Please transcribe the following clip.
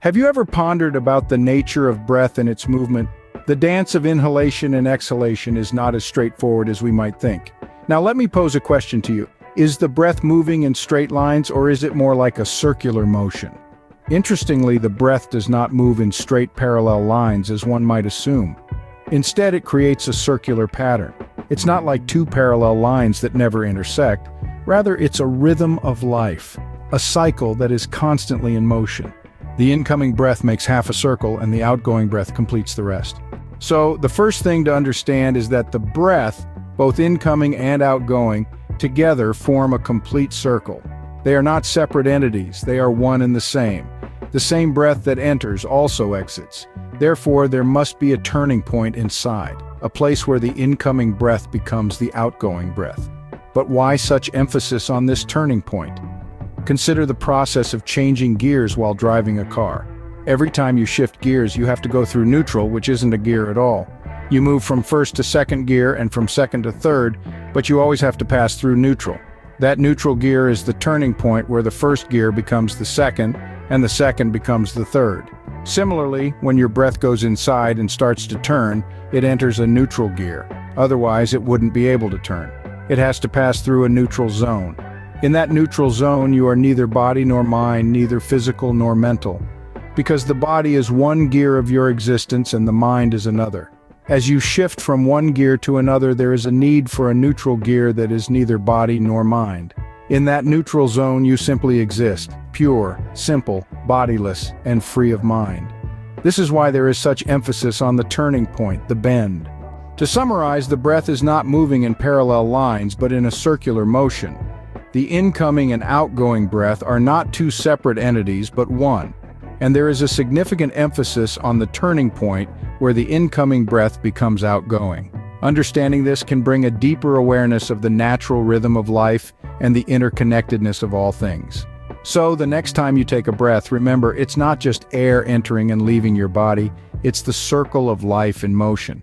Have you ever pondered about the nature of breath and its movement? The dance of inhalation and exhalation is not as straightforward as we might think. Now let me pose a question to you. Is the breath moving in straight lines, or is it more like a circular motion? Interestingly, the breath does not move in straight parallel lines as one might assume. Instead, it creates a circular pattern. It's not like two parallel lines that never intersect. Rather, it's a rhythm of life, a cycle that is constantly in motion. The incoming breath makes half a circle and the outgoing breath completes the rest. So, the first thing to understand is that the breath, both incoming and outgoing, together form a complete circle. They are not separate entities, they are one and the same. The same breath that enters also exits. Therefore, there must be a turning point inside, a place where the incoming breath becomes the outgoing breath. But why such emphasis on this turning point? Consider the process of changing gears while driving a car. Every time you shift gears, you have to go through neutral, which isn't a gear at all. You move from first to second gear and from second to third, but you always have to pass through neutral. That neutral gear is the turning point where the first gear becomes the second, and the second becomes the third. Similarly, when your breath goes inside and starts to turn, it enters a neutral gear. Otherwise, it wouldn't be able to turn. It has to pass through a neutral zone. In that neutral zone, you are neither body nor mind, neither physical nor mental. Because the body is one gear of your existence and the mind is another. As you shift from one gear to another, there is a need for a neutral gear that is neither body nor mind. In that neutral zone, you simply exist, pure, simple, bodiless, and free of mind. This is why there is such emphasis on the turning point, the bend. To summarize, the breath is not moving in parallel lines, but in a circular motion. The incoming and outgoing breath are not two separate entities, but one. And there is a significant emphasis on the turning point where the incoming breath becomes outgoing. Understanding this can bring a deeper awareness of the natural rhythm of life and the interconnectedness of all things. So, the next time you take a breath, remember it's not just air entering and leaving your body, it's the circle of life in motion.